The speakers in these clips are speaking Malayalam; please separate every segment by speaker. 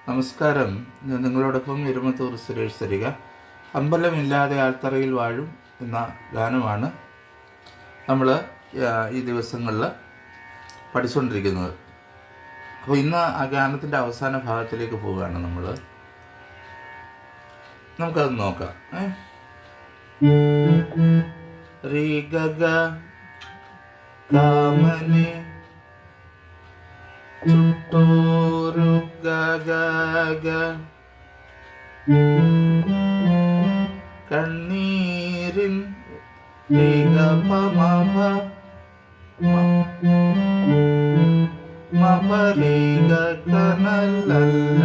Speaker 1: നമസ്കാരം. ഞാൻ നിങ്ങളോടൊപ്പം ഇരുമത്തൂർ സുരേഷ് തരിക. അമ്പലമില്ലാതെ ആൽത്തറയിൽ വാഴും എന്ന ഗാനമാണ് നമ്മൾ ഈ ദിവസങ്ങളിൽ പഠിച്ചുകൊണ്ടിരിക്കുന്നത്. അപ്പോൾ ഇന്ന് ആ ഗാനത്തിൻ്റെ അവസാന ഭാഗത്തിലേക്ക് പോവുകയാണ് നമുക്കത് നോക്കാം. റീ ഗഗ കാമനെ ചുട്ടോരു ഗഗ കണ്ണീരിൻ കനലല്ല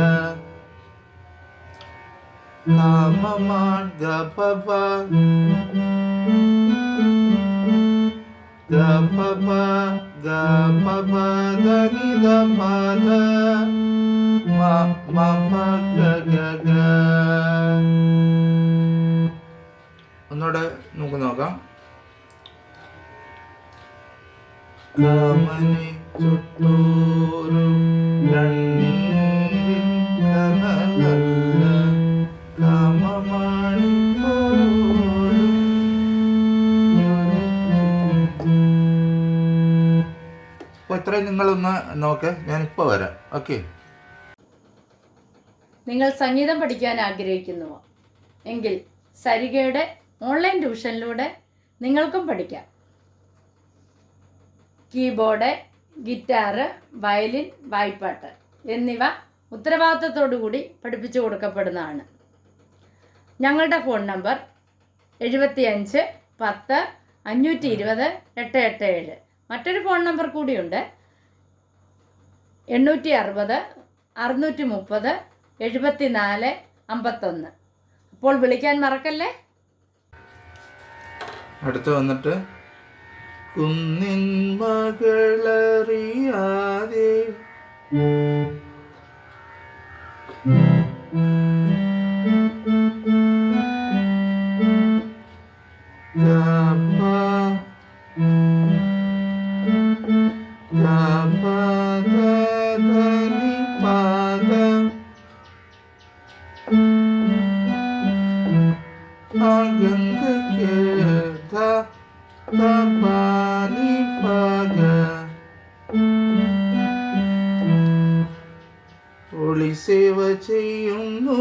Speaker 1: കാമമാൻ ഗപപ ഗപപ ഗപപ ധനിധ പദ മപ ഗഗ. ഒന്നുകൂടെ നമുക്ക് നോക്കാം. കാമനെ ചുട്ടോരു കണ്ണീരിൻ കനലല്ല കാമമാണി പോലും. അപ്പോൾ ഇത്രയും നിങ്ങളൊന്ന് നോക്ക്, ഞാനിപ്പോൾ വരാം. ഓക്കെ.
Speaker 2: നിങ്ങൾ സംഗീതം പഠിക്കാൻ ആഗ്രഹിക്കുന്നുവോ എങ്കിൽ സരികയുടെ ഓൺലൈൻ ട്യൂഷനിലൂടെ നിങ്ങൾക്കും പഠിക്കാം. കീബോർഡ്, ഗിറ്റാറ്, വയലിൻ, വായ്പ്പാട്ട് എന്നിവ ഉത്തരവാദിത്തത്തോടുകൂടി പഠിപ്പിച്ചു കൊടുക്കപ്പെടുന്നതാണ്. ഞങ്ങളുടെ ഫോൺ നമ്പർ 75 10 520 887. മറ്റൊരു ഫോൺ നമ്പർ കൂടിയുണ്ട്, 860 630 74 51. അപ്പോൾ വിളിക്കാൻ മറക്കല്ലേ.
Speaker 1: അടുത്ത് വന്നിട്ട് കുന്നിൻ മകളറിയാതെ ഒളി സേവ ചെയ്യുന്നു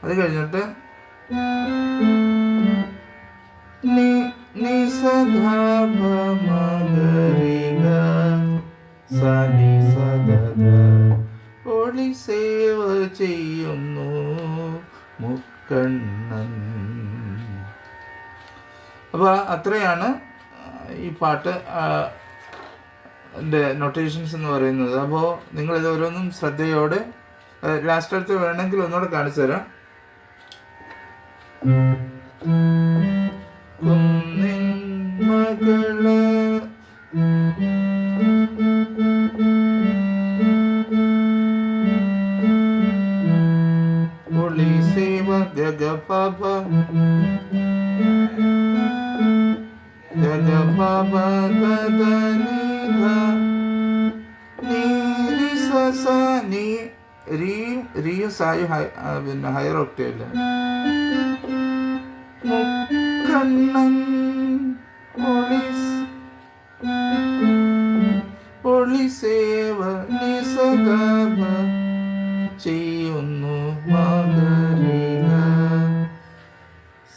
Speaker 1: അത് കഴിഞ്ഞിട്ട് ഒളി സേവ ചെയ്യുന്നു മുക്കണ്ണൻ. അപ്പോൾ അത്രയാണ് ഈ പാട്ട് എൻ്റെ നൊട്ടേഷൻസ് എന്ന് പറയുന്നത്. അപ്പോൾ നിങ്ങളിത് ഓരോന്നും ശ്രദ്ധയോടെ ലാസ്റ്റ് അടുത്ത് വേണമെങ്കിൽ ഒന്നുകൂടെ കാണിച്ചു തരാം. കുന്നിൻ മകള് ഒളി സേവ ഗഗപപ ഗഗപപ ദദനിധ നീരിസസ നീ റിയും സായും പിന്നെ ഹയർ ഒക്ടേവില്. മുക്കണ്ണൻ ഒളി സേവ നിസഗമ ചെയ്യുന്നു മകരിക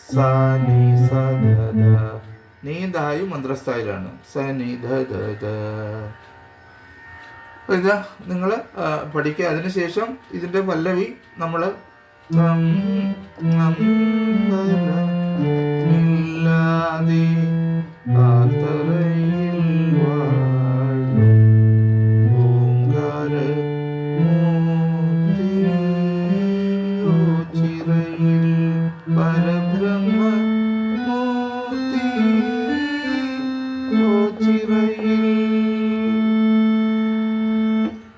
Speaker 1: സനി സദദ. നീന്തായും മന്ത്രസ്ഥായിലാണ് സനി ദദ. ഇതാ നിങ്ങൾ പഠിക്കുക. അതിനുശേഷം ഇതിൻ്റെ പല്ലവി നമ്മൾ ഇല്ലാതെ ആൽത്തറയിൽ വാഴും ഓംകാര മൂർത്തിയിൽ പരബ്രഹ്മ മൂർത്തി ചിറയിൽ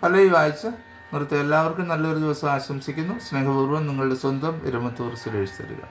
Speaker 1: പല്ലവി വായിച്ച് നിർത്തുക. എല്ലാവർക്കും നല്ലൊരു ദിവസം ആശംസിക്കുന്നു. സ്നേഹപൂർവ്വം നിങ്ങളുടെ സ്വന്തം ഇരമത്തൂർ സുരേഷ് തരിക.